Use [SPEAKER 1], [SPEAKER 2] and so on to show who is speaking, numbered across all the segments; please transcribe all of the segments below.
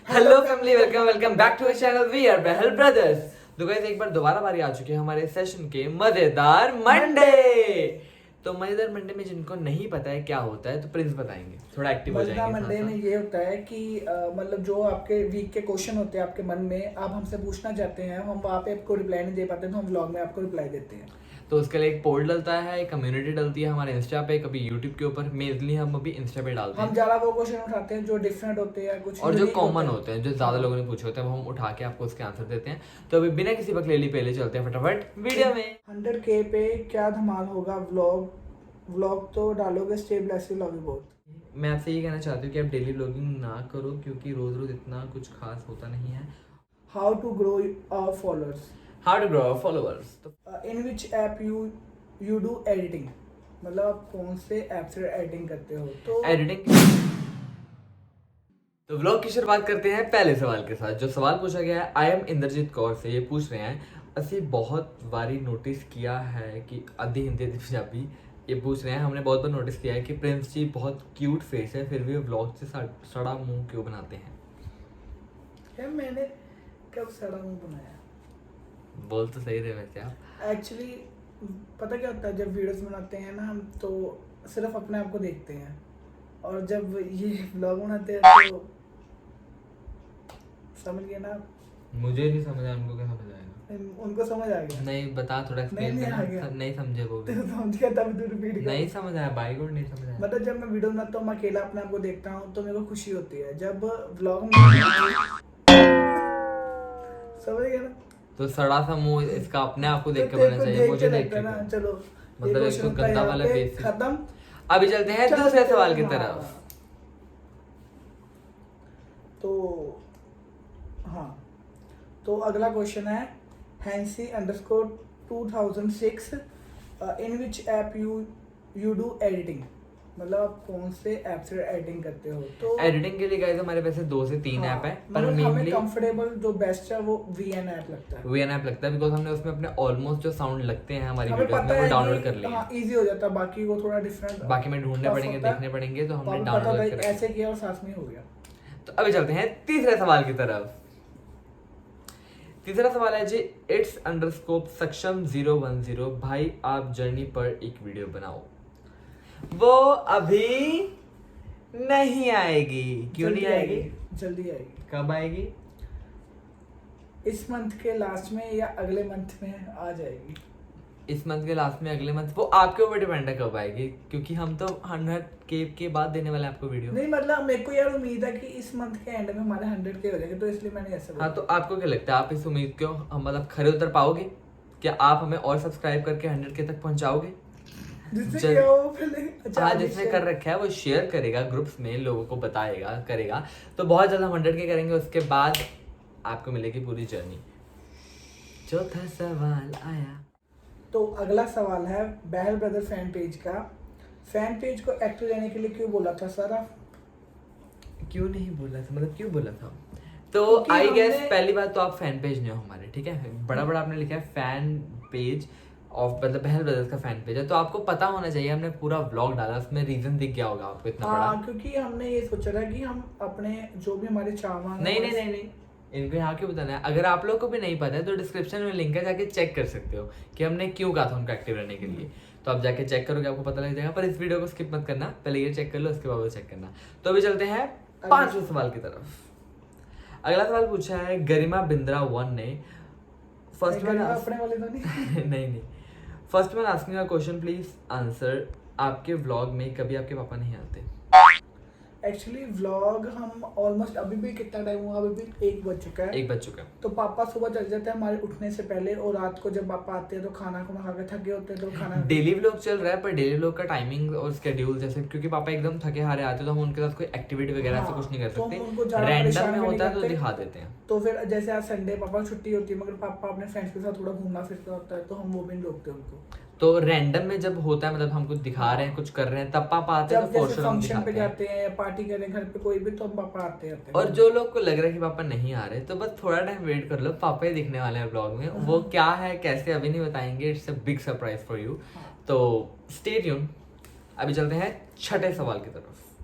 [SPEAKER 1] Hello family, welcome back to our channel. We are Bahl brothers. तो guys एक बार दोबारा बारी आ चुकी है हमारे सेशन के मजेदार मंडे। तो मजेदार मंडे में जिनको नहीं पता है क्या होता है तो प्रिंस बताएंगे, थोड़ा एक्टिव हो
[SPEAKER 2] मजेदार
[SPEAKER 1] जाएंगे।
[SPEAKER 2] मंडे में ये होता है कि मतलब जो आपके वीक के क्वेश्चन होते हैं आपके मन में, आप हमसे पूछना चाहते हैं, हम वहाँ पे आपको रिप्लाई नहीं दे पाते तो हम व्लॉग में आपको रिप्लाई देते हैं।
[SPEAKER 1] तो उसके लिए एक पोल डलता है, एक कम्युनिटी डलती है हमारे इंस्टा पे, कभी यूट्यूब के ऊपर। मेनली हम अभी इंस्टा पे डालते
[SPEAKER 2] हम
[SPEAKER 1] हैं
[SPEAKER 2] ज्यादा वो क्वेश्चन उठाते हैं जो डिफरेंट होते हैं, कुछ
[SPEAKER 1] और जो
[SPEAKER 2] unique
[SPEAKER 1] कॉमन होते हैं, जो ज्यादा लोगों ने पूछे होते हैं, वो हम उठा के आपको उसके आंसर देते हैं। तो अभी बिना किसी बकलेली पहले चलते हैं फटाफट वीडियो में।
[SPEAKER 2] 100K पे क्या धमाल होगा। व्लॉग तो डालोगे, stay blessed, love you both.
[SPEAKER 1] मैं आपसे ये कहना चाहती हूँ कि आप डेली व्लॉगिंग ना करो, क्योंकि रोज रोज इतना कुछ खास होता नहीं है।
[SPEAKER 2] How to grow our followers.
[SPEAKER 1] How to grow followers. तो
[SPEAKER 2] in which app you do editing, मतलब आप कौन से ऐप से एडिटिंग करते हो। तो
[SPEAKER 1] एडिटिंग। तो व्लॉग की शुरुआत करते हैं पहले सवाल के साथ। जो सवाल पूछा गया है आई एम इंद्रजीत कौर से, ये पूछ रहे हैं ਅਸੀਂ बहुत बारी नोटिस किया है कि आधी हिंदी आधी पंजाबी। ये पूछ रहे हैं, हमने बहुत बार नोटिस किया है कि प्रिंस जी बहुत क्यूट फेस है, फिर भी व्लॉग से सड़ा मुंह क्यों बनाते हैं।
[SPEAKER 2] यार मैंने कब सड़ा मुंह बनाया।
[SPEAKER 1] बोल तो सही रहे वैसे आप।
[SPEAKER 2] एक्चुअली पता क्या होता है, जब वीडियोस बनाते हैं ना हम, तो सिर्फ अपने आप को देखते हैं, और जब ये व्लॉग बनाते हैं तो समझ गए ना आप?
[SPEAKER 1] मुझे नहीं समझ आया, उनको क्या समझ आएगा।
[SPEAKER 2] उनको समझ आ गया।
[SPEAKER 1] नहीं बता, थोड़ा एक्सप्लेन
[SPEAKER 2] नहीं आ
[SPEAKER 1] करना।
[SPEAKER 2] गया।
[SPEAKER 1] नहीं समझे वो भी।
[SPEAKER 2] तो समझ गया तब तो रिपीट कर।
[SPEAKER 1] नहीं समझ आया भाई को, नहीं समझ आया।
[SPEAKER 2] मतलब जब मैं वीडियो बनाता हूँ, मैं अकेला अपने आप को देखता हूँ तो मेरे को खुशी होती है। जब व्लॉग में समझ गया ना।
[SPEAKER 1] तो सड़ा सा मुंह इसका अपने आप को देख के
[SPEAKER 2] तो
[SPEAKER 1] बनना
[SPEAKER 2] तेरे को
[SPEAKER 1] चाहिए,
[SPEAKER 2] देख
[SPEAKER 1] मुझे
[SPEAKER 2] के
[SPEAKER 1] देख
[SPEAKER 2] लगता है
[SPEAKER 1] के
[SPEAKER 2] ना।
[SPEAKER 1] क्यों?
[SPEAKER 2] चलो
[SPEAKER 1] मतलब
[SPEAKER 2] ये
[SPEAKER 1] एक तो
[SPEAKER 2] क्वेश्चन
[SPEAKER 1] गंदा वाला
[SPEAKER 2] पे
[SPEAKER 1] बेसिक।
[SPEAKER 2] खत्म।
[SPEAKER 1] अभी चलते हैं दूसरे सवाल की तरफ।
[SPEAKER 2] हाँ। तो हाँ, तो अगला क्वेश्चन है Hansi_2006 in which app you do editing, मतलब आप कौन से ऐप से एडिटिंग करते हो। तो
[SPEAKER 1] एडिटिंग के लिए गाइस हमारे वैसे 2 से 3 ऐप है, पर
[SPEAKER 2] मतलब हमें
[SPEAKER 1] मेनली
[SPEAKER 2] कंफर्टेबल जो बेस्ट है वो VN ऐप लगता है।
[SPEAKER 1] वीएन ऐप लगता है, बिकॉज हमने उसमें अपने ऑलमोस्ट जो साउंड लगते हैं हमारी
[SPEAKER 2] हमें
[SPEAKER 1] वीडियोस
[SPEAKER 2] पता
[SPEAKER 1] में वो
[SPEAKER 2] है
[SPEAKER 1] डाउनलोड कर
[SPEAKER 2] कि
[SPEAKER 1] लिए
[SPEAKER 2] हाँ
[SPEAKER 1] हैं।
[SPEAKER 2] इजी हो जाता है, बाकी वो थोड़ा डिफरेंट,
[SPEAKER 1] बाकी में ढूंढने
[SPEAKER 2] टफ
[SPEAKER 1] पड़ेंगे,
[SPEAKER 2] होता है।
[SPEAKER 1] देखने पड़ेंगे, तो
[SPEAKER 2] तो
[SPEAKER 1] हमने
[SPEAKER 2] हमें पता
[SPEAKER 1] डाउनलोड
[SPEAKER 2] था
[SPEAKER 1] कर
[SPEAKER 2] कि ऐसे किया और साथ में हो गया।
[SPEAKER 1] तो अभी चलते हैं तीसरे सवाल की तरफ। तीसरा सवाल है जी इट्स अंडरस्कोप सक्षम 010, भाई आप जर्नी पर एक वीडियो बनाओ। वो अभी नहीं आएगी। क्यों नहीं आएगी?
[SPEAKER 2] जल्दी आएगी।
[SPEAKER 1] कब आएगी?
[SPEAKER 2] इस मंथ के लास्ट में या अगले मंथ में आ जाएगी।
[SPEAKER 1] इस मंथ के लास्ट में, अगले मंथ, वो आपके ऊपर डिपेंड है कब आएगी, क्योंकि हम तो 100K के बाद देने वाले हैं आपको वीडियो।
[SPEAKER 2] नहीं मतलब मेरे को यार उम्मीद है कि इस मंथ के एंड में हमारे 100K हो जाएंगे, तो इसलिए मैंने ऐसा बोला।
[SPEAKER 1] हाँ, तो आपको क्या लगता है, आप इस उम्मीद को हम मतलब खरे उतर पाओगे? क्या आप हमें और सब्सक्राइब करके 100K तक पहुंचाओगे?
[SPEAKER 2] जिससे
[SPEAKER 1] जल-
[SPEAKER 2] क्या हो पहले। अच्छा,
[SPEAKER 1] हाँ,
[SPEAKER 2] आगे
[SPEAKER 1] जिसने
[SPEAKER 2] share-
[SPEAKER 1] कर रखा है वो शेयर करेगा ग्रुप्स में, लोगों को बताएगा, करेगा। तो बहुत ज्यादा 100K करेंगे, उसके बाद आपको मिलेगी पूरी जर्नी। चौथा सवाल आया।
[SPEAKER 2] तो अगला सवाल है बहल ब्रदर फैन पेज का। फैन पेज को एक्टिव रहने के लिए क्यों बोला था सर आप?
[SPEAKER 1] क्यों नहीं बोला था, मतलब क्यों बोला था? तो
[SPEAKER 2] क्योंकि
[SPEAKER 1] आई गेस
[SPEAKER 2] हमने-
[SPEAKER 1] पहली बात तो आप फैन पेज नहीं हो हमारे, ठीक है। बड़ा बड़ा आपने लिखा है फैन पेज ऑफ, मतलब बहल ब्रदर्स का फैन पेज है, तो आपको पता होना चाहिए। हमने पूरा व्लॉग डाला, उसमें रीजन दिख गया होगा आपको इतना बड़ा।
[SPEAKER 2] हाँ, क्योंकि हमने ये सोचा था कि हम अपने जो भी हमारे चाहवान
[SPEAKER 1] नहीं नहीं नहीं नहीं, इनको यहाँ क्यों बताना है? अगर आप लोग को भी नहीं पता है तो डिस्क्रिप्शन में लिंक है, जाके चेक कर सकते हो कि हमने क्यों कहा था उनको एक्टिव रहने के लिए। तो आप जाके चेक करोगे, आपको पता लग जाएगा। पर इस वीडियो को स्किप मत करना, पहले ये चेक कर लो, उसके बाद वो चेक करना। तो अभी चलते हैं 5वें सवाल की तरफ। अगला सवाल पूछा है गरिमा बिंद्रा 1 ने। फर्स्ट वन
[SPEAKER 2] अपने वाले तो नहीं।
[SPEAKER 1] नहीं, first one asking a question please answer. आपके व्लॉग में कभी आपके पापा नहीं आते?
[SPEAKER 2] एक्चुअली व्लॉग हम ऑलमोस्ट अभी भी कितना टाइम हुआ, अभी भी 1 बज चुका है।
[SPEAKER 1] 1 बज चुका है।
[SPEAKER 2] तो पापा सुबह चल जाते हैं हमारे उठने से पहले, और रात को जब पापा आते हैं तो खाना खुना खा के थके होते हैं तो खाना
[SPEAKER 1] डेली व्लॉग चल रहा है, पर डेली व्लॉग का टाइमिंग और स्केड्यूल जैसे, क्योंकि पापा एकदम थके हारे आते हैं तो हम उनके साथ कोई एक्टिविटी वगैरह से कुछ नहीं कर
[SPEAKER 2] तो हम उनको
[SPEAKER 1] सकते।
[SPEAKER 2] ज्यादा
[SPEAKER 1] रैंडम
[SPEAKER 2] परेशान
[SPEAKER 1] में
[SPEAKER 2] भी नहीं
[SPEAKER 1] होता है तो
[SPEAKER 2] करते।
[SPEAKER 1] दिखा देते हैं।
[SPEAKER 2] तो फिर जैसे आज संडे पापा की छुट्टी होती है, मगर पापा अपने फ्रेंड्स के साथ थोड़ा घूमना फिरता होता है, तो हम वो भी नहीं रोकते उनको।
[SPEAKER 1] तो रैंडम में जब होता है, मतलब हम कुछ दिखा रहे हैं, कुछ कर रहे हैं, तब पापा आते हैं,
[SPEAKER 2] जब
[SPEAKER 1] तो
[SPEAKER 2] जैसे
[SPEAKER 1] फॉर हम
[SPEAKER 2] फंक्शन पे
[SPEAKER 1] दिखाते हैं।
[SPEAKER 2] जाते हैं या पार्टी करें घर पे कोई भी, तो हम पापा आते हैं।
[SPEAKER 1] और जो लोग को लग रहा है कि पापा नहीं आ रहे, तो बस थोड़ा टाइम वेट कर लो, पापा ही दिखने वाले हैं ब्लॉग में। वो क्या है कैसे अभी नहीं बताएंगे, it's a big surprise for you. तो स्टे ट्यून। अभी चलते हैं 6ठे सवाल की तरफ।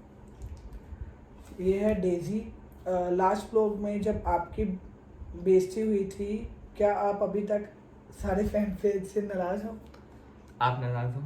[SPEAKER 2] ये है डेजी लास्ट व्लॉग में जब आपकी बेइज्जती हुई थी, क्या आप अभी तक सारे फैन पेज से नाराज हो?
[SPEAKER 1] आप नाराज हो?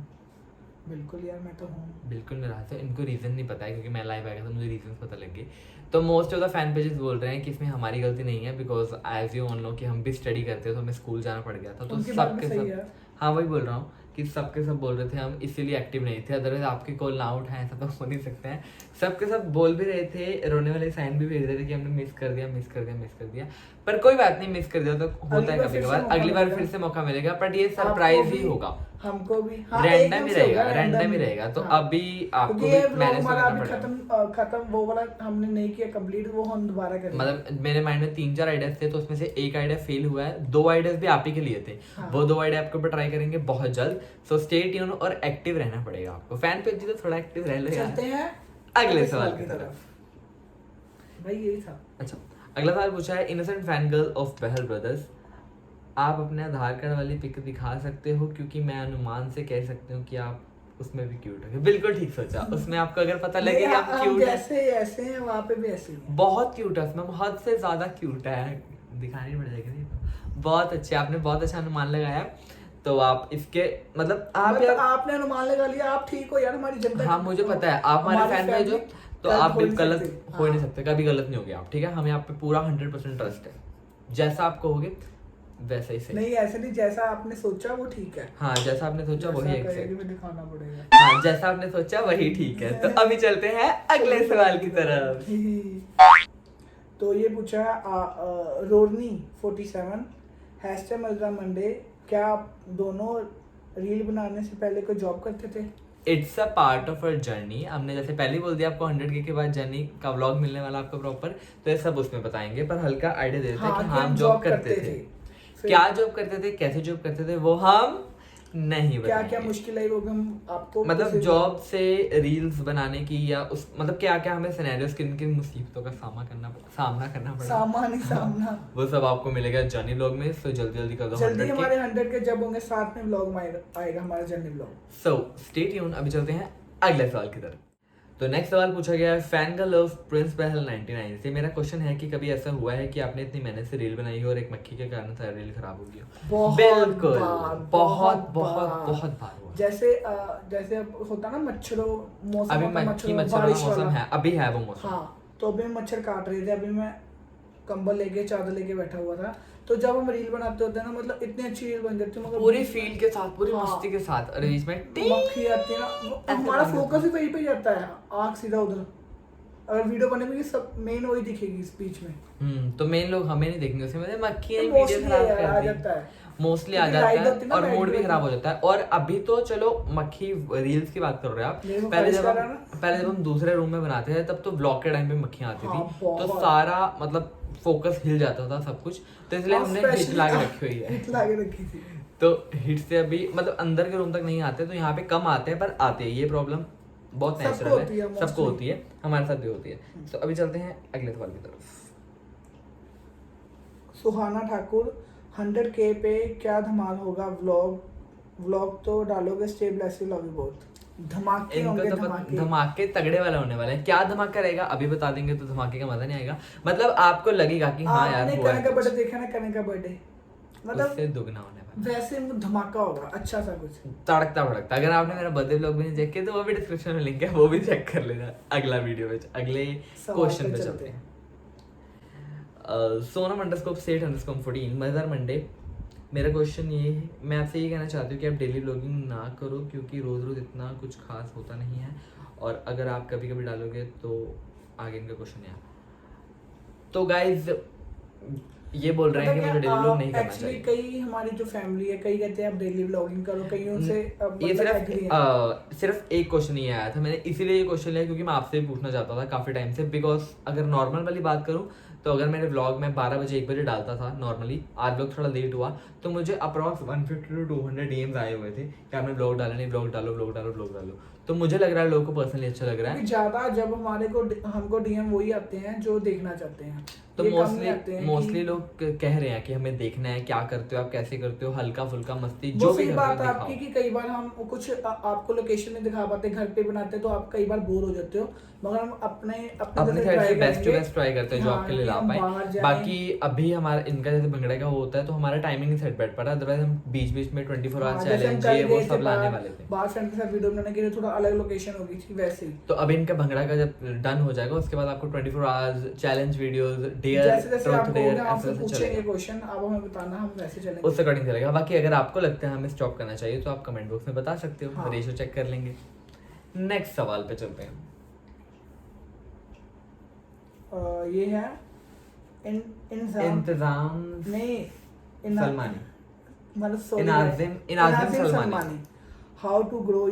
[SPEAKER 2] बिल्कुल यार, मैं तो हूँ।
[SPEAKER 1] बिल्कुल नाराज है। इनको रीज़न नहीं पता है क्योंकि मैं लाइव आया था, मुझे रीजन पता लग गए। तो most of the fan pages बोल रहे हैं कि इसमें हमारी गलती नहीं है, because as you all know कि हम भी स्टडी करते हैं तो हमें स्कूल जाना पड़ गया था, तो
[SPEAKER 2] उनकी बात भी
[SPEAKER 1] सबके
[SPEAKER 2] सही
[SPEAKER 1] सब,
[SPEAKER 2] है।
[SPEAKER 1] हाँ वही बोल रहा हूँ कि सबके सब बोल रहे थे हम इसीलिए एक्टिव नहीं थे, अदरवाइज आपके कॉल ना उठाएं ऐसा तो हो नहीं सकता है। सबके सब बोल भी रहे थे, रोने वाले साइन भी भेज रहे थे कि हमने मिस कर दिया, मिस कर दिया, मिस कर दिया। पर कोई बात नहीं, मिस कर दिया तो होता है कभी कभार, अगली बार फिर से मौका मिलेगा। बट ये सरप्राइज ही होगा,
[SPEAKER 2] हमको भी, हाँ,
[SPEAKER 1] रैंडम
[SPEAKER 2] एकदम
[SPEAKER 1] ही
[SPEAKER 2] से होगा,
[SPEAKER 1] रहेगा, रैंडम ही
[SPEAKER 2] ही।
[SPEAKER 1] रहेगा। तो
[SPEAKER 2] हाँ।
[SPEAKER 1] अभी आपको
[SPEAKER 2] क्योंकि ये
[SPEAKER 1] भी
[SPEAKER 2] व्लॉग
[SPEAKER 1] मैनेज
[SPEAKER 2] हमारा
[SPEAKER 1] करना
[SPEAKER 2] अभी
[SPEAKER 1] पड़ेगा।
[SPEAKER 2] खत्म वो वाला हमने नहीं किया कंप्लीट, वो हम दोबारा करेंगे।
[SPEAKER 1] मतलब मेरे माइंड में 3-4 आइडियाज थे, तो उसमें से एक आइडिया फेल हुआ है, 2 आइडियाज भी आप ही के लिए थे।
[SPEAKER 2] हाँ।
[SPEAKER 1] वो 2 आइडिया आपके ऊपर ट्राई करेंगे बहुत जल्द। सो स्टे ट्यून और एक्टिव रहना पड़ेगा आपको। फैन पेज जी तो थोड़ा एक्टिव रह लो
[SPEAKER 2] चलते
[SPEAKER 1] यार।
[SPEAKER 2] हैं
[SPEAKER 1] अगले सवाल की तरफ।
[SPEAKER 2] भाई यही था।
[SPEAKER 1] अच्छा, अगला सवाल पूछा है innocent fan girl of Bahl brothers, आप अपने आधार कार्ड वाली पिक दिखा सकते हो क्योंकि मैं अनुमान से कह सकती हूँ कि आप उसमें भी क्यूट है। बिल्कुल ठीक सोचा, उसमें आपको अगर पता लगे कि आप क्यूट है,
[SPEAKER 2] जैसे ऐसे हैं वहाँ पे भी ऐसे ही हैं।
[SPEAKER 1] बहुत क्यूट है उसमें, हद से ज्यादा क्यूट है, दिखानी पड़ जाएगी नहीं तो। बहुत अच्छे, आपने बहुत अच्छा अनुमान लगाया। तो आप इसके मतलब आप यार,
[SPEAKER 2] आपने अनुमान लगा लिया, आप ठीक हो यार, हमारी जनता।
[SPEAKER 1] हाँ मुझे पता है आप हमारे फैन में जो, तो आप भी गलत हो ही नहीं सकते, कभी गलत नहीं होगे आप, ठीक है। हमें आप पे पूरा 100% ट्रस्ट है, जैसा आप कहोगे वैसा ही सही।
[SPEAKER 2] नहीं ऐसे नहीं, जैसा आपने सोचा वो ठीक है।
[SPEAKER 1] हाँ जैसा आपने सोचा वही
[SPEAKER 2] जैसा कहेगी
[SPEAKER 1] एग्जैक्ट,
[SPEAKER 2] भी दिखाना पड़ेगा।
[SPEAKER 1] हाँ जैसा आपने सोचा वही ठीक है। तो अभी चलते हैं अगले सवाल की तरफ।
[SPEAKER 2] तो ये पूछा रोरनी 47 हैशटैग मजरा मंडे, क्या आप दोनों रील बनाने से पहले कोई जॉब करते थे?
[SPEAKER 1] It's a part of our journey. हमने जैसे पहले ही बोल दिया आपको 100K के बाद जर्नी का व्लॉग मिलने वाला आपको प्रॉपर, तो ये सब उसमें बताएंगे। पर हल्का आइडिया देते हैं कि हाँ हम जॉब करते थे। क्या जॉब करते थे, कैसे जॉब करते थे, वो हम नहीं
[SPEAKER 2] क्या
[SPEAKER 1] बताएंगे।
[SPEAKER 2] क्या मुश्किल आई वो भी हम आपको
[SPEAKER 1] मतलब जॉब से रील्स बनाने की, या उस मतलब क्या क्या हमें सिनेरियोस किन किन मुसीबतों का सामना करना पड़ा,
[SPEAKER 2] सामना
[SPEAKER 1] वो सब आपको मिलेगा जर्नी व्लॉग में। सो जल्दी जल्दी कर दो
[SPEAKER 2] जल्दी
[SPEAKER 1] 100K।
[SPEAKER 2] हमारे 100 के जब होंगे साथ में व्लॉग आएगा हमारा journey vlog.
[SPEAKER 1] So stay tune. अभी चलते हैं अगले सवाल की तरफ। तो नेक्स्ट सवाल पूछा गया है फैन गर्ल ऑफ प्रिंस बहल 99 से। मेरा क्वेश्चन है कि कभी ऐसा हुआ है कि आपने इतनी मेहनत से रील बनाई हो और एक मक्खी के कारण सारी रील खराब हो गई हो? बिल्कुल, बहुत बार हुआ।
[SPEAKER 2] जैसे अब होता ना मच्छरों मौसम,
[SPEAKER 1] अभी
[SPEAKER 2] होता
[SPEAKER 1] मच्छर
[SPEAKER 2] बारिश
[SPEAKER 1] वाला मौसम
[SPEAKER 2] वाला।
[SPEAKER 1] है, अभी है वो मौसम।
[SPEAKER 2] हाँ, तो अभी मच्छर काट रहे थे, अभी मैं कंबल लेके चादर लेके बैठा हुआ था। तो जब हम रील बनाते होते हैं ना, मतलब इतनी अच्छी रील बन जाती है, मगर
[SPEAKER 1] पूरी फील के साथ, पूरी
[SPEAKER 2] हाँ।
[SPEAKER 1] मस्ती के साथ, अरे इसमें
[SPEAKER 2] मक्खी आती है ना, हमारा फोकस ही वहीं पे जाता है, आँख सीधा उधर। अगर वीडियो बनेगी सब मेन वही दिखेगी स्पीच में।
[SPEAKER 1] तो मेन लोग हमें नहीं देखेंगे उसमें, मतलब मक्खी वीडियो
[SPEAKER 2] मोस्टली
[SPEAKER 1] खराब
[SPEAKER 2] आ
[SPEAKER 1] कर दी,
[SPEAKER 2] जाता है,
[SPEAKER 1] मोस्टली आ
[SPEAKER 2] क्योंकि
[SPEAKER 1] जाता
[SPEAKER 2] लाइट होती
[SPEAKER 1] है
[SPEAKER 2] ना,
[SPEAKER 1] और
[SPEAKER 2] लाइट
[SPEAKER 1] मूड भी
[SPEAKER 2] होती
[SPEAKER 1] खराब
[SPEAKER 2] है।
[SPEAKER 1] हो जाता है। और अभी तो चलो मक्खी रील्स की बात कर रहे हो आप,
[SPEAKER 2] देखो
[SPEAKER 1] पहले
[SPEAKER 2] बारिश
[SPEAKER 1] जब
[SPEAKER 2] कर रहा है ना।
[SPEAKER 1] पहले जब हम दूसरे रूम में बनाते थे तब तो ब्लॉक के टाइम पे मक्खियां आती
[SPEAKER 2] हाँ,
[SPEAKER 1] थी, तो
[SPEAKER 2] बहुत।
[SPEAKER 1] सारा मतलब फोकस हिल जाता था सब कुछ, तो इसलिए
[SPEAKER 2] और
[SPEAKER 1] हमने हिट
[SPEAKER 2] specially
[SPEAKER 1] ला के रखी हुई है।
[SPEAKER 2] हिट ला के रखी थी।
[SPEAKER 1] तो हिट से अभी मतलब अंदर के रूम तक नहीं आते, तो यहाँ पे कम आते हैं, पर आते हैं। ये प्रॉब्लम बहुत
[SPEAKER 2] सबको
[SPEAKER 1] नेचुरल
[SPEAKER 2] होती है,
[SPEAKER 1] है, सबको
[SPEAKER 2] mostly।
[SPEAKER 1] होती है, हमारे साथ भी होती है। तो अभी चलते हैं अगले सवाल की तरफ।
[SPEAKER 2] सुहाना ठाकुर 100K पे क्या धमाल होगा? व्लॉग तो डालोगे, stay bless you, love you both. धमाके होंगे,
[SPEAKER 1] इनको तो
[SPEAKER 2] धमाके।
[SPEAKER 1] धमाके तगड़े वाले होने वाले हैं। क्या धमाका रहेगा अभी बता देंगे तो धमाके का मजा नहीं आएगा। मतलब आपको लगेगा कि हाँ यार
[SPEAKER 2] आपने
[SPEAKER 1] हुआ
[SPEAKER 2] कने का
[SPEAKER 1] है
[SPEAKER 2] बर्थडे
[SPEAKER 1] कुछ,
[SPEAKER 2] देखा ना, कने का बर्थडे मतलब
[SPEAKER 1] उससे दुगना होने वाला,
[SPEAKER 2] वैसे धमाका होगा, अच्छा सा कुछ।
[SPEAKER 1] तड़कता भड़कता। अगर आपने मेरा बर्थडे व्लॉग भी नहीं चेक किया तो वो भी डिस्क्रिप्शन में लिंक है, वो भी चेक कर लेना। अगला वीडियो में अगले क्वेश्चन पे चलते हैं। सोनम अंडरस्कोप सेट अंडरस्कोप 14 मजेदार मंडे। मेरा क्वेश्चन ये है, मैं आपसे ये कहना चाहती हूँ कि आप डेली ब्लॉगिंग ना करो क्योंकि रोज़ रोज़ इतना कुछ खास होता नहीं है, और अगर आप कभी कभी डालोगे तो आगे इनका क्वेश्चन है। तो गाइज ये बोल रहे हैं कि मुझे डेली ब्लॉग नहीं करना
[SPEAKER 2] एक्चुअली
[SPEAKER 1] चाहिए।
[SPEAKER 2] कई हमारी जो फैमिली है, कई कहते हैं आप डेली ब्लॉगिंग करो, कई उनसे
[SPEAKER 1] ये सिर्फ एक क्वेश्चन ही आया था, मैंने इसीलिए ये क्वेश्चन लिया क्योंकि मैं आपसे भी पूछना चाहता था काफ़ी टाइम से। बिकॉज अगर नॉर्मल वाली बात करूँ तो अगर मेरे व्लॉग में 12 बजे 1 बजे डालता था नॉर्मली, आज व्लॉग थोड़ा लेट हुआ तो मुझे अप्रॉक्स 150 to 200 DMs आए हुए थे कि आपने व्लॉग डाला नहीं, व्लॉग डालो व्लॉग डालो व्लॉग डालो। तो मुझे लग रहा है लोगों को पर्सनली अच्छा लग रहा है।
[SPEAKER 2] क्योंकि ज्यादा जब हमको डीएम वही आते हैं जो देखना चाहते हैं,
[SPEAKER 1] तो
[SPEAKER 2] ये कम नहीं आते हैं
[SPEAKER 1] मोस्टली
[SPEAKER 2] कि
[SPEAKER 1] लोग कह रहे हैं कि हमें देखना है क्या करते हो आप, कैसे करते हो, हल्का फुल्का मस्ती
[SPEAKER 2] वो
[SPEAKER 1] जो भी
[SPEAKER 2] सही
[SPEAKER 1] करते हो
[SPEAKER 2] बात है आपकी
[SPEAKER 1] दिखाओ।
[SPEAKER 2] कि कई बार हम कुछ आपको लोकेशन नहीं दिखा पाते, घर पे बनाते तो आप कई बार बोर हो जाते हो, मगर हम अपने
[SPEAKER 1] अपने साइड से बेस्ट टू बेस्ट ट्राई करते हैं जो
[SPEAKER 2] हाँ,
[SPEAKER 1] आपके लिए
[SPEAKER 2] कि
[SPEAKER 1] ला
[SPEAKER 2] हम
[SPEAKER 1] पाए।
[SPEAKER 2] बाहर जाएं।
[SPEAKER 1] बाकी अभी हमारा इनका जैसे भंगड़े का वो होता है तो हमारा टाइमिंग सेट बैठ पड़ा, अदरवाइज हम बीच बीच में 24
[SPEAKER 2] हाँ,
[SPEAKER 1] आवर्स
[SPEAKER 2] जैसे हम
[SPEAKER 1] चैलेंज
[SPEAKER 2] कल
[SPEAKER 1] ये वो
[SPEAKER 2] गए थे
[SPEAKER 1] सब लाने
[SPEAKER 2] बाहर
[SPEAKER 1] वाले थे।
[SPEAKER 2] बाहर फ्रेंड के साथ वीडियो बनाने के लिए, थोड़ा अलग लोकेशन होगी थी वैसे ही।
[SPEAKER 1] तो अब इनका भंगड़ा का जब डन हो जाएगा उसके बाद आपको 24 आवर्स चैलेंज वीडियोस, डेयर,
[SPEAKER 2] जैसे जैसे
[SPEAKER 1] ट्रूथ
[SPEAKER 2] आपको
[SPEAKER 1] डेयर,
[SPEAKER 2] होगा आपसे
[SPEAKER 1] ऐसे
[SPEAKER 2] पूछेंगे
[SPEAKER 1] चलेगा।
[SPEAKER 2] क्वेश्चन, आप हमें बताना, हम वैसे चलेंगे।
[SPEAKER 1] उस अकॉर्डिंग चलेगा। बाकी अगर आपको लगता है हमें स्टॉप करना चाहिए तो आप कमेंट बॉक्स में बता सकते हो,
[SPEAKER 2] हाँ।
[SPEAKER 1] रेशो चेक कर लेंगे। नेक्स्ट सवाल पे चलते हैं।
[SPEAKER 2] ये है
[SPEAKER 1] इंतजाम
[SPEAKER 2] नहीं
[SPEAKER 1] सलमानी,
[SPEAKER 2] मतलब sorry,
[SPEAKER 1] Inazim Salmani.
[SPEAKER 2] How to grow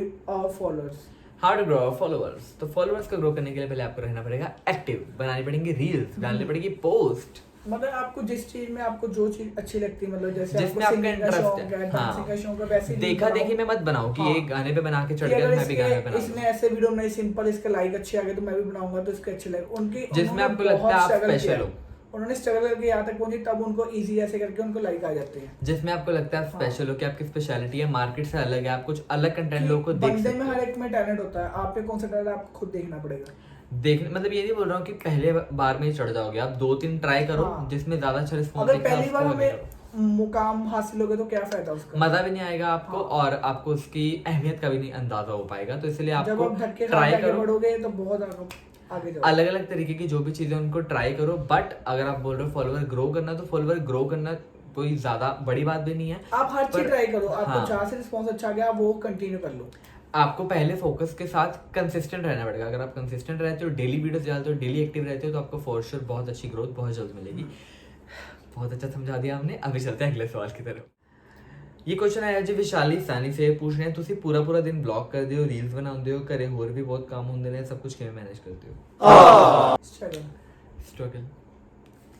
[SPEAKER 2] followers.
[SPEAKER 1] How to grow followers. तो फॉलोअर्स को ग्रो करने के लिए पहले आपको रहना पड़ेगा एक्टिव, बनानी पड़ेंगी रील्स, डालनी पड़ेगी पोस्ट,
[SPEAKER 2] मतलब आपको जिस चीज में आपको जो चीज अच्छी लगती है, मतलब जैसे
[SPEAKER 1] जिसमें
[SPEAKER 2] आपको
[SPEAKER 1] आपका
[SPEAKER 2] singing का
[SPEAKER 1] इंटरेस्ट
[SPEAKER 2] शौक
[SPEAKER 1] है।
[SPEAKER 2] है, डांसिंग का शौक है, वैसे ही
[SPEAKER 1] देखा
[SPEAKER 2] बनाओ।
[SPEAKER 1] देखी में मत बनाओ कि
[SPEAKER 2] हाँ।
[SPEAKER 1] ये गाने पे बना के चढ़
[SPEAKER 2] कि
[SPEAKER 1] गया
[SPEAKER 2] अगर
[SPEAKER 1] मैं भी गाने पे
[SPEAKER 2] इसने
[SPEAKER 1] बना
[SPEAKER 2] ऐसे वीडियो बनाई सिंपल, इसके लाइक अच्छे आ गए तो मैं भी बनाऊंगा तो इसके अच्छे लगे उनके,
[SPEAKER 1] जिसमें
[SPEAKER 2] उन्होंने
[SPEAKER 1] आपको लगता है
[SPEAKER 2] बहुत
[SPEAKER 1] आप
[SPEAKER 2] struggle
[SPEAKER 1] स्पेशल
[SPEAKER 2] किया।
[SPEAKER 1] हो।
[SPEAKER 2] उन्होंने स्ट्रगल करके यहाँ तक पहुंचे, तब उनको इजी ऐसे करके उनको लाइक आ जाते हैं।
[SPEAKER 1] जिसमें आपको लगता है आप स्पेशल हो कि आपकी स्पेशलिटी है, मार्केट से अलग है, आप कुछ अलग कंटेंट लोगों को देख
[SPEAKER 2] बंदे
[SPEAKER 1] सकते
[SPEAKER 2] में
[SPEAKER 1] हो।
[SPEAKER 2] हर एक में टैलेंट होता है, आप पे कौन सा टैलेंट आपको खुद देखना पड़ेगा।
[SPEAKER 1] देखने मतलब ये नहीं बोल रहा हूँ कि पहले बार में ही चढ़ जाओगे, आप 2-3 ट्राई करो,
[SPEAKER 2] हाँ।
[SPEAKER 1] जिसमें ज्यादा अच्छा रिस्पॉन्स
[SPEAKER 2] अगर पहली बार हमें मुकाम हासिल हो गया तो क्या फायदा उसका।
[SPEAKER 1] मजा भी नहीं आएगा आपको,
[SPEAKER 2] हाँ।
[SPEAKER 1] और आपको उसकी अहमियत का भी नहीं अंदाजा हो पाएगा। तो इसलिए
[SPEAKER 2] जब
[SPEAKER 1] आपको
[SPEAKER 2] आप धक्के खा
[SPEAKER 1] ट्राई
[SPEAKER 2] के आगे
[SPEAKER 1] करो,
[SPEAKER 2] बढ़ोगे तो बहुत आगे जाओगे।
[SPEAKER 1] अलग अलग तरीके की जो भी चीजें उनको ट्राई करो। बट अगर आप बोल रहे हो फॉलोअर ग्रो करना, तो फॉलोअर ग्रो करना कोई ज्यादा बड़ी बात भी नहीं है।
[SPEAKER 2] आप हर चीज
[SPEAKER 1] पर-
[SPEAKER 2] ट्राई करो, आपको
[SPEAKER 1] हाँ।
[SPEAKER 2] जहाँ से रिस्पॉन्स अच्छा गया आप वो कंटिन्यू कर लो।
[SPEAKER 1] आपको पहले फोकस के साथ कंसिस्टेंट रहना पड़ेगा। अगर आप कंसिस्टेंट रहते हो, डेली वीडियोस डालते हो, डेली एक्टिव रहते हो, तो आपको फॉर श्योर बहुत अच्छी ग्रोथ बहुत जल्द मिलेगी। बहुत अच्छा समझा दिया हमने। अभी चलते हैं अगले सवाल की तरफ। ये क्वेश्चन आया जी विशाली सानी से, पूछ रहे हैं तुसी पूरा पूरा दिन ब्लॉग कर दियो, रील्स बनाते हो, घरे होर भी बहुत काम होंदे ने, सब कुछ किवें मैनेज करते हो? स्ट्रगल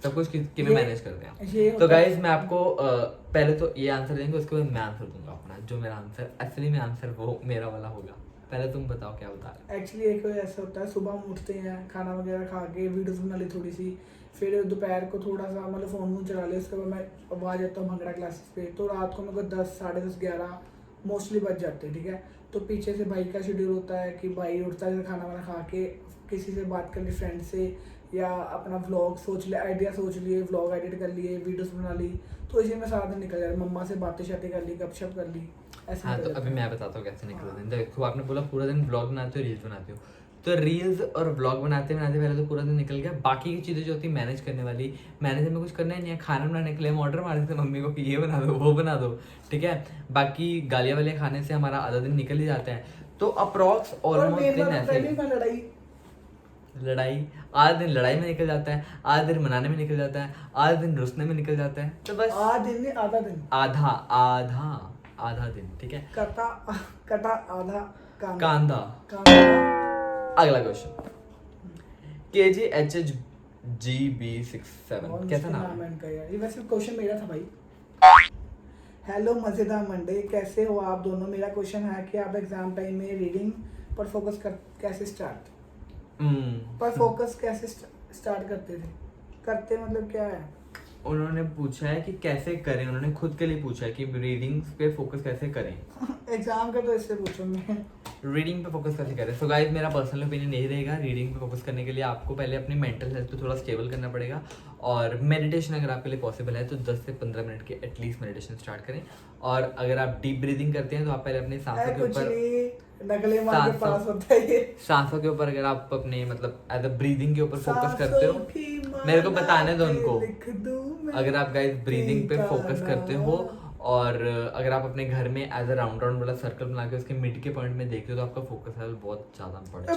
[SPEAKER 1] सब कुछ किवें मैनेज करते हैं। तो गाइज मैं आपको पहले तो ये आंसर देंगे, उसके बाद मैं आंसर दूंगा अपना, जो मेरा आंसर असली में आंसर वो मेरा वाला होगा। पहले तुम बताओ क्या बता रहे।
[SPEAKER 2] एक्चुअली एक ऐसा होता है, सुबह हम उठते हैं, खाना वगैरह खा के वीडियोस बना ली थोड़ी सी, फिर दोपहर को थोड़ा सा मतलब फ़ोन वोन चला लिया, उसके बाद मैं वहाँ जाता हूँ भंगड़ा क्लासेस पे, तो रात को मेरे को 10, साढ़े 10, 11 मोस्टली बज जाते हैं, ठीक है। तो पीछे से भाई का शेड्यूल होता है कि भाई उठता है, खाना वाना खा के किसी से बात कर ली, फ्रेंड से, या अपना व्लॉग सोच लिया, आइडिया सोच लिए, व्लॉग एडिट कर लिए, वीडियोस बना ली, तो इसी में सारा दिन निकल जाए, मम्मा से बातें शातें कर ली, गपशप कर ली, ऐसे
[SPEAKER 1] हाँ
[SPEAKER 2] निकल
[SPEAKER 1] तो
[SPEAKER 2] जाता
[SPEAKER 1] अभी
[SPEAKER 2] है।
[SPEAKER 1] मैं बताता हूँ कैसे निकल दिन। देखो आपने बोला पूरा दिन ब्लॉग बनाते हो, रील्स बनाते हो, तो रील्स और ब्लॉग बनाते बनाते पहले तो पूरा दिन निकल गया। बाकी की चीज़ें जो होती है मैनेज करने वाली, मैनेज में कुछ करना ही नहीं है। खाना बनाने के लिए हम ऑर्डर मार देते हैं मम्मी को कि ये बना दो वो बना दो, ठीक है। बाकी गालियाँ वाले खाने से हमारा आधा दिन निकल ही जाता है। तो अप्रॉक्स
[SPEAKER 2] और
[SPEAKER 1] ऑलमोस्ट
[SPEAKER 2] मेन
[SPEAKER 1] दिन
[SPEAKER 2] बात
[SPEAKER 1] ऐसे
[SPEAKER 2] पहले
[SPEAKER 1] ही
[SPEAKER 2] मैं
[SPEAKER 1] लड़ाई, आधा दिन लड़ाई में निकल जाता है, आधा दिन मनाने में निकल जाता है, आधा दिन रुसने में निकल जाता है। तो बस
[SPEAKER 2] आधा दिन नहीं, आधा दिन,
[SPEAKER 1] आधा आधा आधा दिन, ठीक है।
[SPEAKER 2] कटा आधा
[SPEAKER 1] कांदा। अगला क्वेश्चन, KGHHGB67 कैसा नाम है?
[SPEAKER 2] इनका यार, ये वैसे क्वेश्चन मेरा था भाई। हेलो मजेदार मंडे, कैसे हो आप दोनों। मेरा क्वेश्चन है कि आप एग्जाम टाइम में रीडिंग पर फोकस कैसे स्टार्ट करते मतलब क्या है।
[SPEAKER 1] उन्होंने पूछा है कि कैसे करें, उन्होंने खुद के लिए पूछा है कि रीडिंग पे फोकस कैसे करें।
[SPEAKER 2] एग्जाम का तो इससे पूछो, मैं
[SPEAKER 1] रीडिंग पे फोकस कैसे करें। सो गाइस मेरा पर्सनल ओपिनियन यही रहेगा, रीडिंग पे फोकस करने के लिए आपको पहले अपनी मेंटल हेल्थ को थोड़ा स्टेबल करना पड़ेगा, और मेडिटेशन अगर आपके लिए पॉसिबल है तो 10 से 15 मिनट की एटलीस्ट मेडिटेशन स्टार्ट करें। और अगर आप डीप ब्रीदिंग करते हैं तो आप पहले अपने सांसों के ऊपर,
[SPEAKER 2] नकले मार के पास होता है ये।
[SPEAKER 1] सांसों के ऊपर अगर आप अपने मतलब एज अ ब्रीदिंग के ऊपर फोकस करते हो, मेरे को बताने दो उनको। अगर आप गाइस ब्रीदिंग पे फोकस करते हो, और अगर आप अपने घर में एज अ राउंड राउंड वाला सर्कल बना के उसके मिड के पॉइंट में देखते हो तो आपका फोकस लेवल बहुत ज्यादा बढ़ेगा।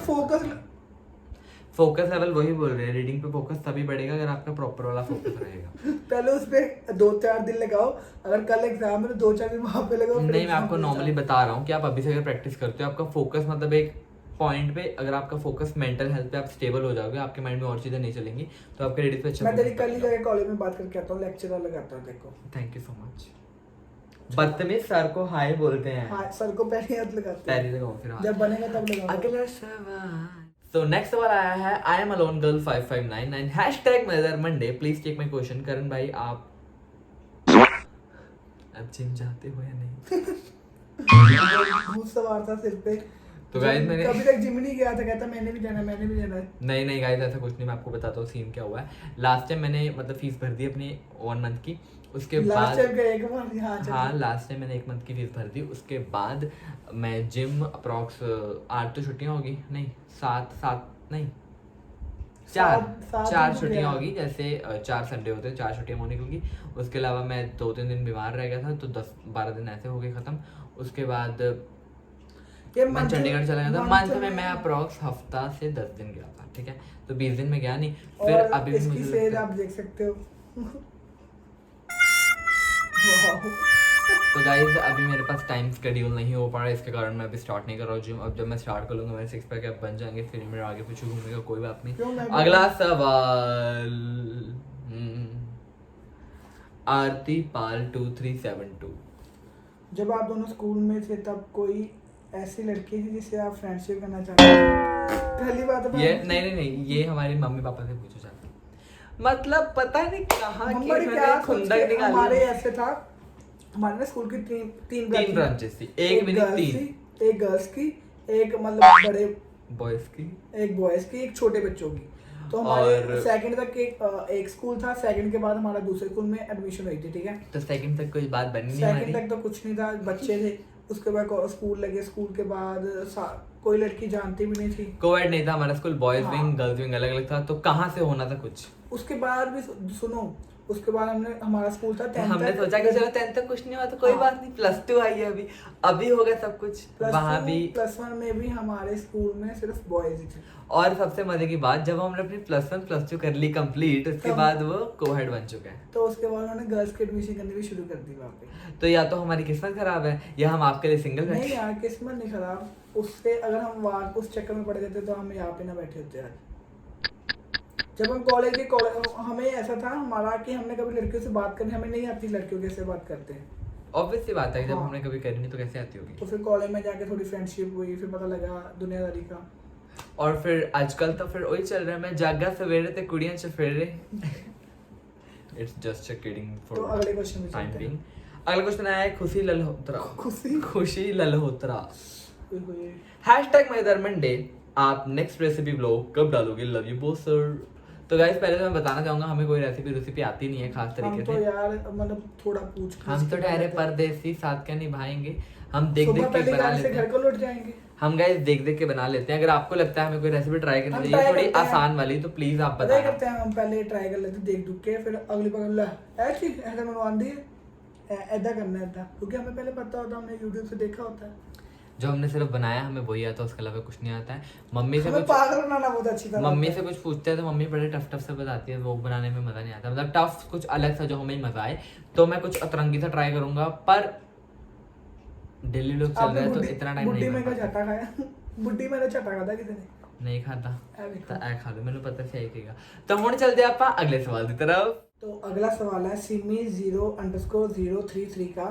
[SPEAKER 1] फोकस लेवल वही बोल रहे हैं, रीडिंग पे फोकस तभी बढ़ेगा अगर आपका प्रॉपर वाला फोकस रहेगा।
[SPEAKER 2] पहले उस पे 2-4 दिन लगाओ, अगर कल एग्जाम है तो 2-4 दिन वहां पे लगाओ।
[SPEAKER 1] नहीं मैं आपको नॉर्मली बता रहा हूँ कि आप अभी से अगर प्रैक्टिस करते हो, आपका फोकस मतलब एक पॉइंट पे, अगर आपका फोकस मेंटल हेल्थ पे आप स्टेबल हो जाओगे, आपके माइंड में और चीजें नहीं चलेंगी, तो आपके रीडिंग पे अच्छा।
[SPEAKER 2] मैं तेरी कल ही जाके कॉलेज में बात करके आता हूँ, लेक्चर लगाता हूँ देखो।
[SPEAKER 1] Thank you so much. बदतमीज सर को हाय बोलते हैं।
[SPEAKER 2] हाँ सर को पहले हाथ लगाते हैं,
[SPEAKER 1] पैरी लगाओ फिर हाथ।
[SPEAKER 2] जब बनेगा तब लगाओ।
[SPEAKER 1] अगला सवाल। तो नेक्स्ट सवाल आया है I am alone girl 5599 hashtag mother Monday please take my question. Karan भाई आप अब जिम जाते हो या नहीं?
[SPEAKER 2] भूत सवार था सिर पे।
[SPEAKER 1] तो गाइस मैंने
[SPEAKER 2] कभी तक जिम नहीं गया था, कहता मैंने भी जाना है, मैंने भी जाना है।
[SPEAKER 1] नहीं गाइस ऐसा कुछ नहीं, मैं आपको बताता हूँ सीन क्या हुआ है। लास्ट टाइम मैंने मतलब फीस भर दी अपनी 1 मंथ की, उसके बाद
[SPEAKER 2] लास्ट टाइम गए एक बार।
[SPEAKER 1] हाँ लास्ट टाइम मैंने 1 मंथ की फीस भर दी। उसके बाद मैं जिम अप्रॉक्स 8 तो छुट्टियां होगी, नहीं 7 नहीं 4
[SPEAKER 2] सात
[SPEAKER 1] छुट्टियां होगी। जैसे 4 संडे होते हैं, 4 छुट्टियां होने निकल गई। उसके अलावा मैं 2-3 दिन बीमार रह गया था, तो 10-12 दिन ऐसे हो गए खत्म। उसके बाद मैं चंडीगढ़ चला गया था। मंथ में मैं अप्रॉक्स हफ्ता से 10 दिन गया था, ठीक है, तो 20 दिन में गया नहीं। फिर
[SPEAKER 2] और
[SPEAKER 1] अभी भी
[SPEAKER 2] इसकी
[SPEAKER 1] मुझे
[SPEAKER 2] सेज
[SPEAKER 1] लगता
[SPEAKER 2] आप
[SPEAKER 1] है
[SPEAKER 2] देख सकते हो।
[SPEAKER 1] तो गाइस अभी मेरे पास टाइम शेड्यूल नहीं हो पा रहा है, इसके कारण मैं अभी स्टार्ट नहीं कर रहा हूँ जिम। अब जब मैं स्टार्ट कर लूंगा मेरे 6 पैक अब बन जाएंगे, फिर मेरे आगे पीछे घूमेगा, कोई बात
[SPEAKER 2] क्यों
[SPEAKER 1] नहीं।
[SPEAKER 2] मैं
[SPEAKER 1] अगला सवाल आरती पाल 2372।
[SPEAKER 2] जब आप दोनों स्कूल में थे तब कोई ऐसी लड़की थी जिससे आप फ्रेंडशिप करना चाहते थे? पहली बात तो
[SPEAKER 1] ये नहीं ये हमारे मम्मी पापा से पूछो जाता, मतलब पता नहीं कहाँ की
[SPEAKER 2] हमारे
[SPEAKER 1] मैंने
[SPEAKER 2] क्या
[SPEAKER 1] खुंदक
[SPEAKER 2] सोच के
[SPEAKER 1] निकाली।
[SPEAKER 2] हमारे ऐसे था, हमारे ना स्कूल की तीन
[SPEAKER 1] ब्रांचेस थी, एक भी नहीं
[SPEAKER 2] girls
[SPEAKER 1] 3
[SPEAKER 2] थी, एक गर्ल्स की, एक मतलब बड़े
[SPEAKER 1] बॉयज की,
[SPEAKER 2] एक बॉयज की, एक छोटे बच्चों की। तो हमारे
[SPEAKER 1] और-
[SPEAKER 2] सेकंड तक एक स्कूल था, सेकंड के बाद हमारा दूसरे स्कूल में एडमिशन हुई थी, ठीक है।
[SPEAKER 1] तो सेकंड तक कोई बात बनी नहीं
[SPEAKER 2] सेकंड
[SPEAKER 1] हमारी।
[SPEAKER 2] तक तो कुछ नहीं था, बच्चे थे। उसके बाद स्कूल लगे, स्कूल के बाद कोई लड़की जानती भी नहीं थी।
[SPEAKER 1] कोविड नहीं था हमारा स्कूल, बॉयज
[SPEAKER 2] हाँ।
[SPEAKER 1] विंग गर्ल्स विंग अलग अलग था, तो कहाँ से होना था कुछ।
[SPEAKER 2] उसके बाद भी सुनो, उसके बाद हमारा स्कूल था 10th
[SPEAKER 1] हमने
[SPEAKER 2] तक।
[SPEAKER 1] सोचा कि चलो 10th तक कुछ नहीं हुआ तो कोई
[SPEAKER 2] हाँ।
[SPEAKER 1] बात नहीं, +2 आई है अभी हो गया सब कुछ वहाँ भी।
[SPEAKER 2] +1 में भी हमारे स्कूल में सिर्फ बॉयज ही थे।
[SPEAKER 1] और सबसे मजे की बात, जब हमने अपनी +1 +2 कर ली कंप्लीट, उसके
[SPEAKER 2] तब-
[SPEAKER 1] बाद वो कोविड बन चुका है।
[SPEAKER 2] तो उसके बाद उन्होंने गर्ल्स की एडमिशन करनी भी शुरू कर दी वहाँ पे।
[SPEAKER 1] तो या तो हमारी किस्मत खराब है या हम आपके लिए सिंगल
[SPEAKER 2] नहीं
[SPEAKER 1] बैठे।
[SPEAKER 2] यार, किस्मत नहीं खराब, उससे अगर हम वहाँ उस चक्कर में पड़ जाते तो हम यहाँ पे ना बैठे होते आज। जब हम कॉलेज हमें ऐसा था हमारा कि हमने कभी लड़कियों से बात करनी, हमें नहीं आती लड़कियों कैसे बात करते हैं।
[SPEAKER 1] ऑब्वियस सी बात है, जब
[SPEAKER 2] हाँ।
[SPEAKER 1] हमने कभी करी नहीं तो कैसे आती होगी।
[SPEAKER 2] तो फिर कॉलेज में जाके थोड़ी फ्रेंडशिप हुई, फिर पता लगा दुनियादारी का।
[SPEAKER 1] और फिर आजकल तो फिर वही चल रहा है, मैं जागा सवेरे ते कुड़ियां चफेरे। इट्स जस्ट अ किडिंग
[SPEAKER 2] तो
[SPEAKER 1] फॉर
[SPEAKER 2] अगले क्वेश्चन में
[SPEAKER 1] टाइम
[SPEAKER 2] चलते
[SPEAKER 1] बीइंग।
[SPEAKER 2] हैं।
[SPEAKER 1] अगला क्वेश्चन आया है खुशी लल्होत्रा। खुशी लल्होत्रा
[SPEAKER 2] ये
[SPEAKER 1] हैशटैग मेदर मंडे आप नेक्स्ट रेसिपी ब्लॉग कब डालोगे, लव यू बोथ सर। तो गाइस पहले तो मैं बताना चाहूंगा हमें कोई रेसिपी आती नहीं है खास
[SPEAKER 2] हम
[SPEAKER 1] तरीके
[SPEAKER 2] तो
[SPEAKER 1] से।
[SPEAKER 2] यार मतलब थोड़ा पूछ
[SPEAKER 1] हम तो ठहरे परदेसी, साथ क्या निभाएंगे, हम देख
[SPEAKER 2] सुबह
[SPEAKER 1] देख के
[SPEAKER 2] पहले
[SPEAKER 1] बना
[SPEAKER 2] गाड़ी से
[SPEAKER 1] लेते
[SPEAKER 2] घर
[SPEAKER 1] हैं।
[SPEAKER 2] को लौट जाएंगे।
[SPEAKER 1] हम गाइस देख देख के बना लेते हैं। अगर आपको लगता है हमें कोई रेसिपी ट्राई करनी
[SPEAKER 2] हम
[SPEAKER 1] चाहिए
[SPEAKER 2] try
[SPEAKER 1] थोड़ी
[SPEAKER 2] करते हैं।
[SPEAKER 1] आसान वाली, तो प्लीज आप
[SPEAKER 2] पता ही
[SPEAKER 1] बताना।
[SPEAKER 2] करते हैं, हम पहले ट्राई कर लेते देख दुख के, फिर अगली बार ला ऐसी ऐसा मनवांदी है, ऐदा करना है ऐदा, क्योंकि हमें पहले पता होता, हमने यूट्यूब से देखा होता है।
[SPEAKER 1] जो हमने सिर्फ बनाया हमें वही आता है, उसके अलावा कुछ नहीं आता है। मम्मी से
[SPEAKER 2] हमें
[SPEAKER 1] कुछ
[SPEAKER 2] पागल बनाना बहुत अच्छी तरह
[SPEAKER 1] मम्मी
[SPEAKER 2] आता
[SPEAKER 1] से
[SPEAKER 2] है।
[SPEAKER 1] कुछ पूछते हैं तो मम्मी बड़े टफ से बताती है, वो बनाने में मजा नहीं आता। मतलब टफ कुछ अलग सा जो हमें मजा आए, तो मैं कुछ अतरंगी सा ट्राई करूंगा, पर डेली लोग चल रहे हैं तो इतना टाइम
[SPEAKER 2] बुड्ढी
[SPEAKER 1] नहीं
[SPEAKER 2] में का
[SPEAKER 1] बन पाता।
[SPEAKER 2] छटा खाया। बुड्ढी में छटा खाता किसी ने
[SPEAKER 1] नहीं खाता
[SPEAKER 2] ਇਹ ਵੇਖੋ।
[SPEAKER 1] ਤਾਂ ਇਹ ਖਾ ਲਓ, ਮੈਨੂੰ ਪਤਾ ਸੀ ਇਹ ਕਹੇਗਾ। ਤਾਂ ਹੁਣ ਚੱਲਦੇ ਆਪਾਂ ਅਗਲੇ ਸਵਾਲ ਦੀ ਤਰफ।
[SPEAKER 2] तो अगला सवाल है सिमी 0_033 का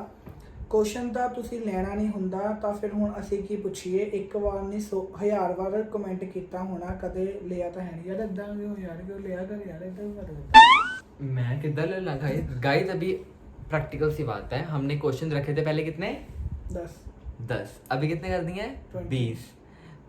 [SPEAKER 2] क्वेश्चन ਤਾਂ ਤੁਸੀਂ ਲੈਣਾ ਨਹੀਂ ਹੁੰਦਾ ਤਾਂ ਫਿਰ ਹੁਣ ਅਸੀਂ ਕੀ ਪੁੱਛੀਏ, ਇੱਕ ਵਾਰ ਨਹੀਂ 1000 ਵਾਰ ਕਮੈਂਟ ਕੀਤਾ ਹੋਣਾ, ਕਦੇ ਲਿਆ ਤਾਂ ਹੈ ਨਹੀਂ ਯਾਰ, ਇਦਾਂ ਕਿਉਂ ਯਾਰ, ਕਿਉਂ ਲਿਆ ਕਰ ਯਾਰ, ਇਦਾਂ ਕਰ।
[SPEAKER 1] मैं किधर ले लगा गाइस, अभी प्रैक्टिकल सी बात है, हमने क्वेश्चन रखे थे पहले कितने 10, अभी कितने कर दिए हैं 20।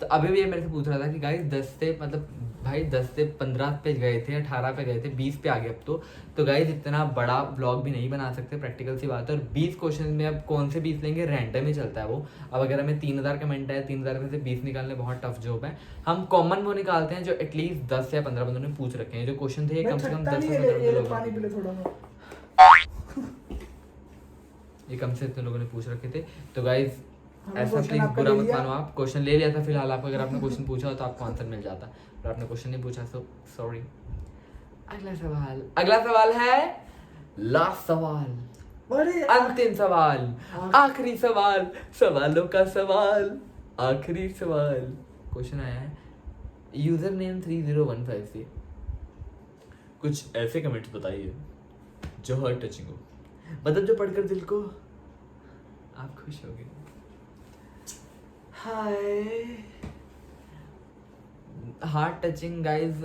[SPEAKER 1] तो अभी भी ये मेरे से पूछ रहा था कि गाइस 10 से मतलब भाई 10 से 15 पे गए थे, 18 पे गए थे, 20 पे आ गए अब तो गाइस इतना बड़ा ब्लॉग भी नहीं बना सकते, प्रैक्टिकल सी बात है। और 20 क्वेश्चन में अब कौन से 20 लेंगे, रैंडम ही चलता है वो। अब अगर हमें 3000 कमेंट है, 3000 में से 20 निकालने बहुत टफ जॉब है। हम कॉमन वो निकालते हैं जो एटलीस्ट 10 या 15 बंदों ने पूछ रखे हैं। जो क्वेश्चन थे कम से कम 10 से 15 लोगों
[SPEAKER 2] पानी
[SPEAKER 1] ने,
[SPEAKER 2] पी ले थोड़ा सा।
[SPEAKER 1] ये कम से इतने लोगों ने पूछ रखे थे। तो गाइस
[SPEAKER 2] हमने
[SPEAKER 1] ऐसा
[SPEAKER 2] question
[SPEAKER 1] प्लीज
[SPEAKER 2] आपका
[SPEAKER 1] बुरा
[SPEAKER 2] ले
[SPEAKER 1] मत
[SPEAKER 2] लिया।
[SPEAKER 1] मानो, आप क्वेश्चन ले लिया था फिलहाल आपको। अगर आपने क्वेश्चन पूछा हो तो आपको आंसर मिल जाता, पर आपने क्वेश्चन नहीं पूछा तो सॉरी। अगला सवाल है लास्ट सवाल,
[SPEAKER 2] अरे
[SPEAKER 1] अंतिम सवाल, आखिरी सवाल, सवालों का सवाल, आखिरी सवाल। क्वेश्चन आया है यूजर नेम 3015 से, कुछ ऐसे कमेंट्स बताइए जो हार्ट टचिंग हो, मतलब जो पढ़कर दिल को आप खुश हो गए। हाय हार्ट टचिंग गाइस,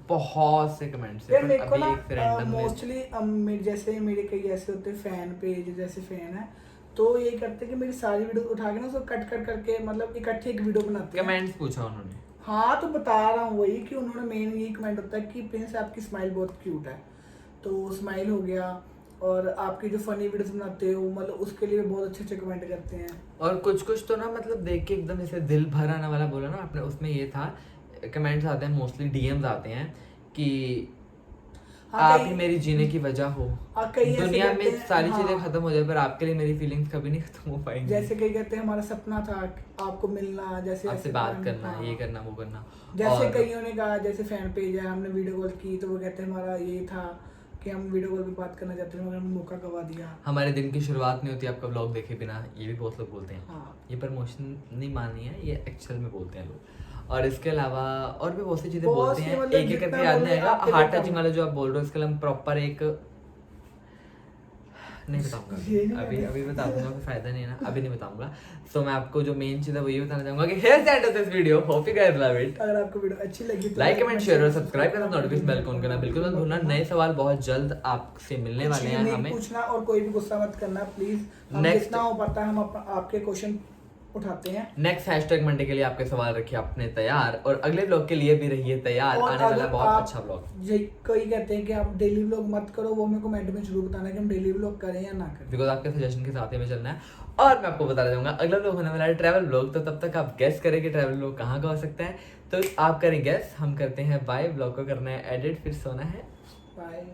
[SPEAKER 1] बहुत से कमेंट्स
[SPEAKER 2] यार
[SPEAKER 1] है,
[SPEAKER 2] मेरे
[SPEAKER 1] पर
[SPEAKER 2] को
[SPEAKER 1] अभी
[SPEAKER 2] ना
[SPEAKER 1] एक रैंडम
[SPEAKER 2] मोस्टली जैसे मेरे कई ऐसे होते हैं फैन पेज, जैसे फैन है तो ये करते हैं कि मेरी सारी वीडियो उठा के ना उसको कट कर करके मतलब इकट्ठे एक वीडियो बनाते हैं।
[SPEAKER 1] कमेंट्स पूछा उन्होंने।
[SPEAKER 2] हाँ तो बता रहा हूँ वही कि उन्होंने मेन यही कमेंट होता है कि प्रिंस आपकी स्माइल बहुत क्यूट है, तो स्माइल हो गया, और आपकी जो फनी वीडियोस बनाते हो मतलब उसके लिए बहुत अच्छे अच्छे कमेंट करते हैं।
[SPEAKER 1] और कुछ कुछ तो ना मतलब देख के एकदम जैसे दिल भर आने वाला बोला ना आपने, उसमें ये था कमेंट्स आते हैं, मोस्टली डीएम्स आते हैं कि
[SPEAKER 2] हाँ
[SPEAKER 1] आप
[SPEAKER 2] कई
[SPEAKER 1] ही मेरी जीने की वजह हो,
[SPEAKER 2] हाँ, कई ऐसे
[SPEAKER 1] दुनिया
[SPEAKER 2] कहते
[SPEAKER 1] में
[SPEAKER 2] हैं,
[SPEAKER 1] सारी
[SPEAKER 2] हाँ,
[SPEAKER 1] चीजें खत्म हो जाए पर आपके लिए मेरी फीलिंग्स कभी नहीं खत्म हो पाएंगी।
[SPEAKER 2] जैसे कई कहते हैं हमारा सपना था आपको मिलना, जैसे
[SPEAKER 1] आपसे
[SPEAKER 2] ऐसे
[SPEAKER 1] बात
[SPEAKER 2] plan,
[SPEAKER 1] करना,
[SPEAKER 2] हाँ।
[SPEAKER 1] ये करना, वो करना।
[SPEAKER 2] जैसे
[SPEAKER 1] और
[SPEAKER 2] कईयों ने कहा जैसे फैन पेज है, हमने वीडियो कॉल की तो वो कहते हैं हमारा ये था कि हम वीडियो कॉल पे बात करना चाहते थे मगर हमने मौका गवा दिया।
[SPEAKER 1] हमारे दिन की शुरुआत नहीं होती आपका व्लॉग देखे बिना, ये भी बहुत लोग बोलते हैं।
[SPEAKER 2] हाँ
[SPEAKER 1] ये प्रमोशन नहीं मानी है, ये एक्चुअल में बोलते हैं लोग। और इसके अलावा और भी बहुत सी चीजें
[SPEAKER 2] बहुत
[SPEAKER 1] बोलते
[SPEAKER 2] सी
[SPEAKER 1] हैं,
[SPEAKER 2] मतलब
[SPEAKER 1] एक एक
[SPEAKER 2] जितना
[SPEAKER 1] करके याद नहीं
[SPEAKER 2] बोले
[SPEAKER 1] आएगा।
[SPEAKER 2] आपके लिए
[SPEAKER 1] हार्ट
[SPEAKER 2] कम
[SPEAKER 1] टचिंग
[SPEAKER 2] है।
[SPEAKER 1] वाले जो आप बोल रहे हो उसके लिए हम प्रॉपर एक नहीं बताऊंगा
[SPEAKER 2] ये नहीं
[SPEAKER 1] अभी,
[SPEAKER 2] कहते।
[SPEAKER 1] अभी बता दूंगा, कोई फायदा नहीं है ना, अभी नहीं बताऊंगा। सो मैं आपको जो मेन चीज है वो ये बताना चाहूंगा कि here end of this video, hope you guys love it.
[SPEAKER 2] अगर आपको वीडियो अच्छी लगी तो
[SPEAKER 1] लाइक कमेंट शेयर और सब्सक्राइब करना, नोटिफिकेशन बेल ऑन करना बिल्कुल मत भूलना। नए सवाल बहुत जल्द आपसे मिलने
[SPEAKER 2] कुछ
[SPEAKER 1] वाले हैं
[SPEAKER 2] यूनिक
[SPEAKER 1] हमें।
[SPEAKER 2] पूछना और कोई भी गुस्सा मत करना प्लीज, हम
[SPEAKER 1] Next-
[SPEAKER 2] जितना हो पाता है हम आपके क्वेश्चन उठाते हैं।
[SPEAKER 1] नेक्स्ट हैशटैग मंडे के लिए आपके सवाल रखिए अपने तैयार, और अगले ब्लॉग के लिए भी रहिए तैयार,
[SPEAKER 2] और
[SPEAKER 1] आने वाला
[SPEAKER 2] अगर
[SPEAKER 1] बहुत
[SPEAKER 2] आप
[SPEAKER 1] अच्छा ब्लॉग।
[SPEAKER 2] कोई कहते हैं कि आप डेली व्लॉग मत करो, वो मेरे को कमेंट में जरूर बताना कि हम डेली व्लॉग करें या ना करें,
[SPEAKER 1] बिकॉज आपके सजेशन के साथ ही हमें चलना है। और मैं आपको बताना चाहूंगा अगला ब्लॉग होने वाला है ट्रैवल ब्लॉग, तो तब तक आप गेस करें कि ट्रैवल ब्लॉग कहाँ का हो सकता है। तो आप करें गेस, हम करते हैं बाय, ब्लॉग को करना है एडिट, फिर सोना है।
[SPEAKER 2] बाय।